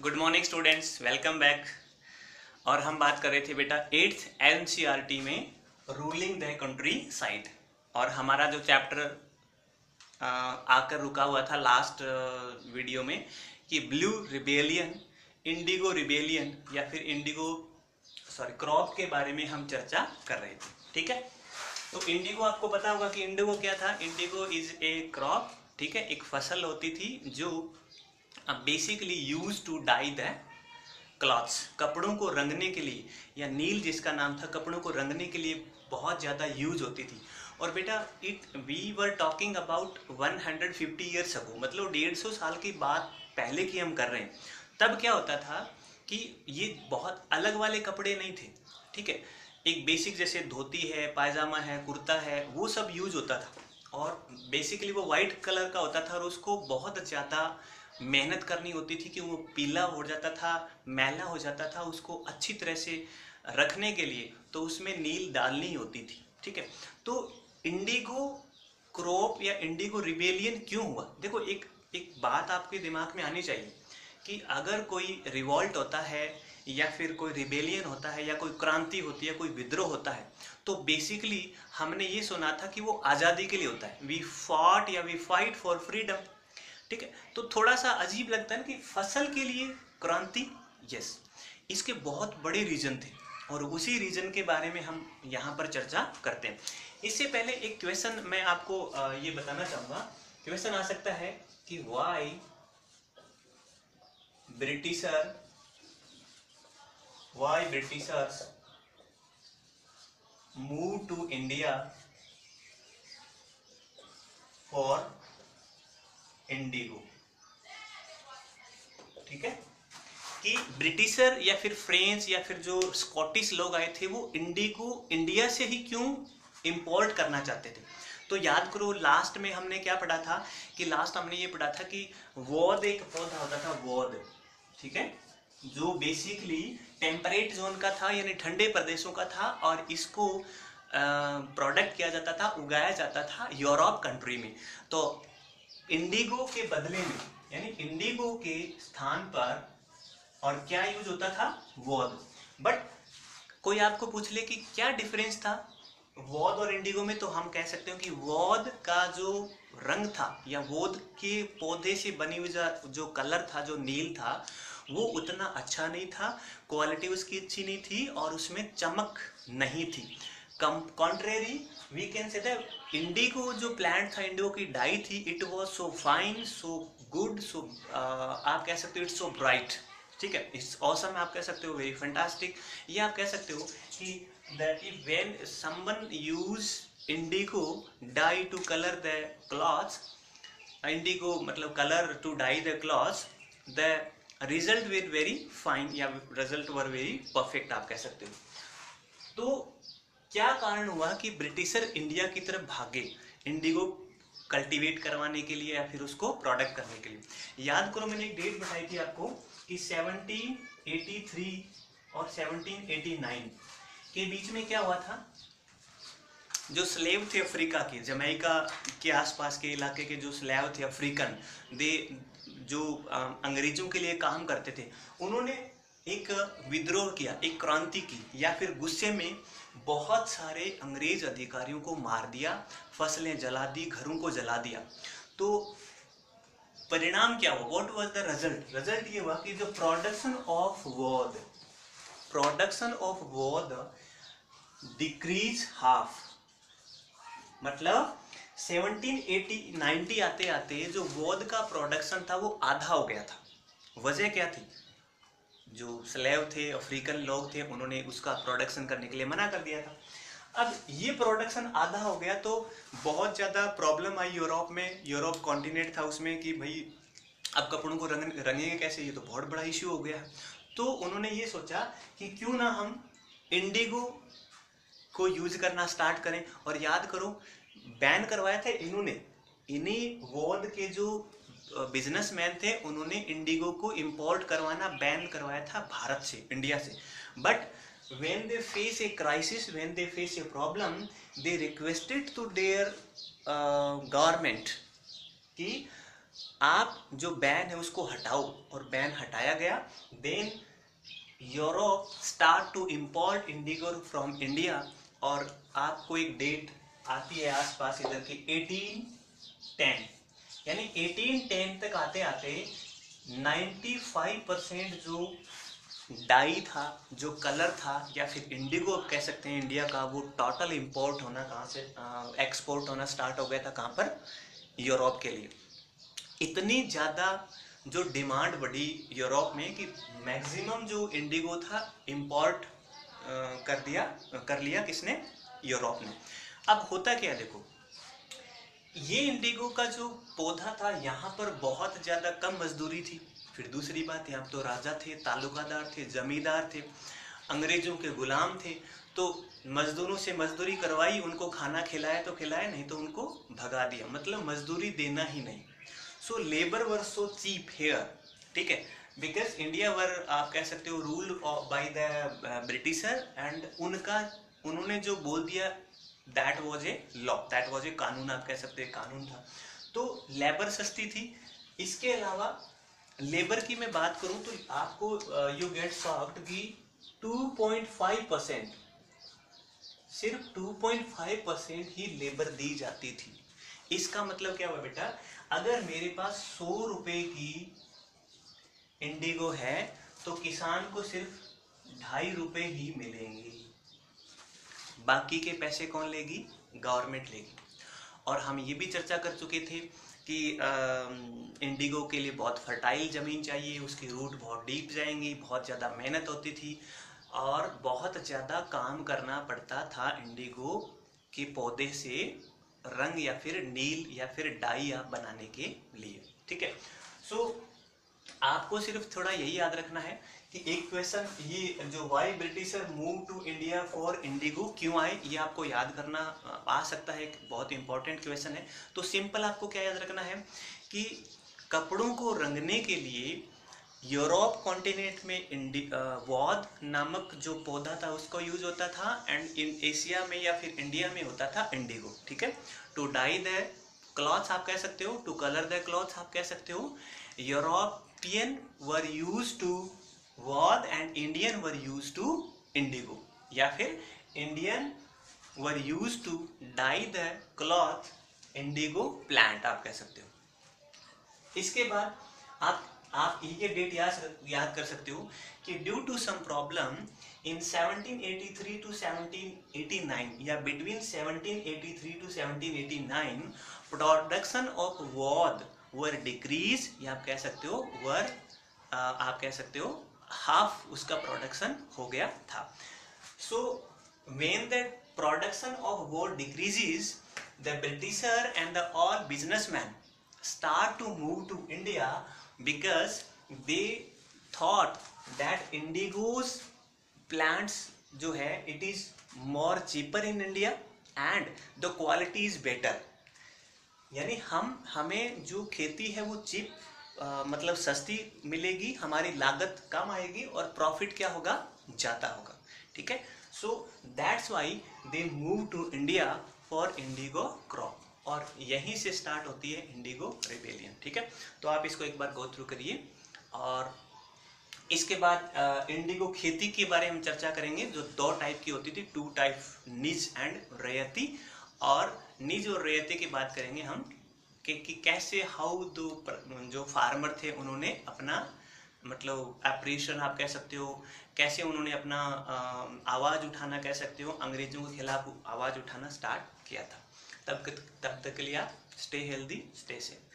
Good morning students, welcome back. और हम बात कर रहे थे बेटा 8th NCERT में रूलिंग द कंट्री साइड। और हमारा जो चैप्टर आकर रुका हुआ था लास्ट वीडियो में कि ब्लू रिबेलियन, इंडिगो रिबेलियन या फिर क्रॉप के बारे में हम चर्चा कर रहे थे। ठीक है, तो इंडिगो आपको पता होगा कि इंडिगो क्या था। इंडिगो इज ए क्रॉप, ठीक है, एक फसल होती थी जो basically use to dye the clothes, कपड़ों को रंगने के लिए, या नील जिसका नाम था, कपड़ों को रंगने के लिए बहुत ज़्यादा यूज होती थी। और बेटा we were talking about 150 years ago, मतलब 150 साल की बात पहले की हम कर रहे हैं। तब क्या होता था कि ये बहुत अलग वाले कपड़े नहीं थे, ठीक है, एक बेसिक जैसे धोती है, पायजामा है, कुर्ता है, वो सब यूज होता था। और बेसिकली वो वाइट कलर का होता था और उसको बहुत ज़्यादा मेहनत करनी होती थी कि वो पीला हो जाता था, मैला हो जाता था। उसको अच्छी तरह से रखने के लिए तो उसमें नील डालनी होती थी। ठीक है, तो इंडिगो क्रॉप या इंडिगो रिबेलियन क्यों हुआ? देखो, एक बात आपके दिमाग में आनी चाहिए कि अगर कोई रिवॉल्ट होता है या फिर कोई रिबेलियन होता है या कोई क्रांति होती है, कोई विद्रोह होता है, तो बेसिकली हमने ये सुना था कि वो आज़ादी के लिए होता है। वी फॉट या वी फाइट फॉर फ्रीडम। ठीक है, तो थोड़ा सा अजीब लगता है ना कि फसल के लिए क्रांति। यस, इसके बहुत बड़े रीजन थे और उसी रीजन के बारे में हम यहाँ पर चर्चा करते हैं। इससे पहले एक क्वेश्चन मैं आपको ये बताना चाहूँगा। क्वेश्चन आ सकता है कि why Britishers move to India for indigo. ठीक है, कि ब्रिटिशर या फिर फ्रेंच या फिर जो स्कॉटिश लोग आए थे वो इंडिगो इंडिया से ही क्यों इंपोर्ट करना चाहते थे? तो याद करो, लास्ट में हमने क्या पढ़ा था कि लास्ट हमने ये पढ़ा था कि वोद एक पौधा होता था, वोद, ठीक है, जो बेसिकली टेम्परेट जोन का था, यानी ठंडे प्रदेशों का था, और इसको प्रोडक्ट किया जाता था, उगाया जाता था यूरोप कंट्री में। तो इंडिगो के बदले में, यानी इंडिगो के स्थान पर और क्या यूज होता था? वोद। बट कोई आपको पूछ ले कि क्या डिफरेंस था वोद और इंडिगो में, तो हम कह सकते हो कि वोद का जो रंग था या वोद के पौधे से बनी हुई जो कलर था, जो नील था, वो उतना अच्छा नहीं था, क्वालिटी उसकी अच्छी नहीं थी और उसमें चमक नहीं थी। Contrary we can say that indigo जो प्लांट था, इंडिगो की डाई थी, it was so fine, so good, so आप कह सकते हो इट्स सो ब्राइट। ठीक है, इट्स ऑसम आप कह सकते हो, वेरी फैंटास्टिक। ये आप कह सकते हो कि that if when someone use indigo dye to colour the clothes, indigo मतलब colour to dye the clothes, the result were very fine या रिजल्ट वर वेरी परफेक्ट आप कह सकते हो। तो क्या कारण हुआ कि ब्रिटिशर इंडिया की तरफ भागे इंडिगो कल्टीवेट करवाने के लिए या फिर उसको प्रोडक्ट करने के लिए? याद करो, मैंने एक डेट बताई थी आपको कि 1783 और 1789 के बीच में क्या हुआ था। जो स्लेव थे अफ्रीका के, जमैका के आसपास के इलाके के जो स्लेव थे अफ्रीकन, जो अंग्रेजों के लिए काम करते थे, उन्होंने एक विद्रोह किया, एक क्रांति की, या फिर गुस्से में बहुत सारे अंग्रेज अधिकारियों को मार दिया, फसलें जला दी, घरों को जला दिया। तो परिणाम क्या हुआ? What was the result? Result ये हुआ कि जो प्रोडक्शन ऑफ वोद डिक्रीज हाफ, मतलब 1780-90 आते आते जो वोद का प्रोडक्शन था वो आधा हो गया था। वजह क्या थी? जो स्लेव थे, अफ्रीकन लोग थे, उन्होंने उसका प्रोडक्शन करने के लिए मना कर दिया था। अब ये प्रोडक्शन आधा हो गया तो बहुत ज़्यादा प्रॉब्लम आई यूरोप में। यूरोप कॉन्टिनेंट था उसमें कि भाई अब कपड़ों को रंगेंगे कैसे, ये तो बहुत बड़ा इश्यू हो गया है। तो उन्होंने ये सोचा कि क्यों ना हम इंडिगो को यूज करना स्टार्ट करें। और याद करो, बैन करवाया था इन्होंने, इन्हीं वोद के जो बिजनेसमैन थे, उन्होंने इंडिगो को इंपोर्ट करवाना बैन करवाया था भारत से, इंडिया से। But when they face a crisis, when they face a problem, they requested to their government कि आप जो बैन है उसको हटाओ, और बैन हटाया गया। Then Europe start to import indigo from India, और आपको एक डेट आती है आसपास इधर की 1810, यानी 1810 तक आते आते 95% जो डाई था, जो कलर था, या फिर इंडिगो कह सकते हैं इंडिया का, वो टोटल इंपोर्ट होना कहाँ से एक्सपोर्ट होना स्टार्ट हो गया था, कहाँ पर, यूरोप के लिए। इतनी ज़्यादा जो डिमांड बढ़ी यूरोप में कि मैक्सिमम जो इंडिगो था इंपोर्ट कर लिया किसने, यूरोप ने। अब होता क्या, देखो ये इंडिगो का जो पौधा था यहाँ पर बहुत ज़्यादा कम मजदूरी थी। फिर दूसरी बात, यहाँ तो राजा थे, तालुकादार थे, जमींदार थे, अंग्रेजों के गुलाम थे, तो मजदूरों से मजदूरी करवाई, उनको खाना खिलाया तो खिलाया, नहीं तो उनको भगा दिया, मतलब मजदूरी देना ही नहीं। सो लेबर वर सो चीप हेयर, ठीक है, बिकॉज इंडिया वर आप कह सकते हो rule by the Britisher, and उन्होंने जो बोल दिया that was a law, that was a कानून, आप कह सकते हैं कानून था। तो लेबर सस्ती थी। इसके अलावा लेबर की मैं बात करूं तो आपको यू गेट शॉक्ड कि 2.5%, सिर्फ 2.5% ही लेबर दी जाती थी। इसका मतलब क्या हुआ बेटा, अगर मेरे पास 100 रुपए की इंडिगो है तो किसान को सिर्फ 2.5 रुपए ही मिलेंगे, बाकी के पैसे कौन लेगी, गवर्नमेंट लेगी। और हम ये भी चर्चा कर चुके थे कि इंडिगो के लिए बहुत फर्टाइल ज़मीन चाहिए, उसकी रूट बहुत डीप जाएंगी, बहुत ज़्यादा मेहनत होती थी, और बहुत ज़्यादा काम करना पड़ता था इंडिगो के पौधे से रंग या फिर नील या फिर डाई आप बनाने के लिए, ठीक है। सो आपको सिर्फ थोड़ा यही याद रखना है कि एक क्वेश्चन, ये जो why Britisher move to India for indigo, क्यों आए, ये आपको याद करना आ सकता है, एक बहुत इंपॉर्टेंट क्वेश्चन है। तो सिंपल आपको क्या याद रखना है कि कपड़ों को रंगने के लिए यूरोप कॉन्टिनेंट में वॉद नामक जो पौधा था उसको यूज होता था, एंड इन एशिया में या फिर इंडिया में होता था इंडिगो, ठीक है। टू डाई द क्लॉथ्स आप कह सकते हो, टू कलर द क्लॉथ्स आप कह सकते हो। European were use to woad and Indian were use to indigo, या फिर Indian were use to dye the cloth indigo plant आप कह सकते हो। इसके बाद आप ये डेट याद कर सकते हो कि due to some problem in 1783 to 1789, या between 1783 to 1789 production of woad were decrease, या आप कह सकते हो आप कह सकते हो हाफ उसका प्रोडक्शन हो गया था। So when the production of woad decreases, the Britisher and the all businessman start to move to India because they thought that indigo's plants जो है it is more cheaper in India and the quality is better, यानी हमें जो खेती है वो cheap मतलब सस्ती मिलेगी, हमारी लागत कम आएगी और प्रॉफिट क्या होगा, ज़्यादा होगा, ठीक है। So that's why they move to India for indigo crop, और यहीं से स्टार्ट होती है इंडिगो रिबेलियन, ठीक है। तो आप इसको एक बार गो थ्रू करिए। और इसके बाद इंडिगो खेती के बारे में चर्चा करेंगे, जो 2 टाइप की होती थी, 2 टाइप, निज एंड रैयती। और निज और रैयती की बात करेंगे हम कि कैसे हाउ जो फार्मर थे उन्होंने अपना मतलब एप्रिशिएशन आप कह सकते हो, कैसे उन्होंने अपना आवाज़ उठाना कह सकते हो, अंग्रेजों के खिलाफ आवाज़ उठाना स्टार्ट किया था। तब तक के लिए आप स्टे हेल्दी, स्टे सेफ।